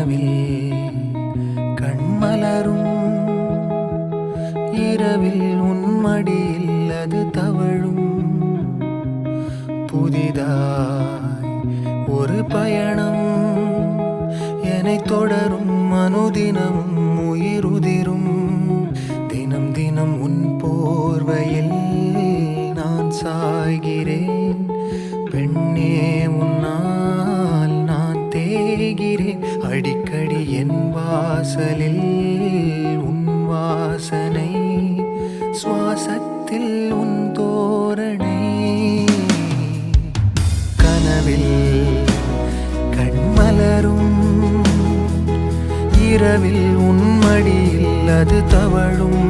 கனவில் கண்மலரும் இரவில் உன்மடியில் அது தவழும் புதிதாய் ஒரு பயணம் என்னை தொடரும் அனுதினமும் உயிருதிரும் தினம் தினம் உன் போர்வையில் நான் சாய்கிறேன் பெண்ணே உன்னால் நான் தேய்கிறேன் அடிக்கடி என் வாசலில் உன் வாசனை சுவாசத்தில் உன் தோரணை கனவில் கண்மலரும் இரவில் உன் மடியில் அது தவழும்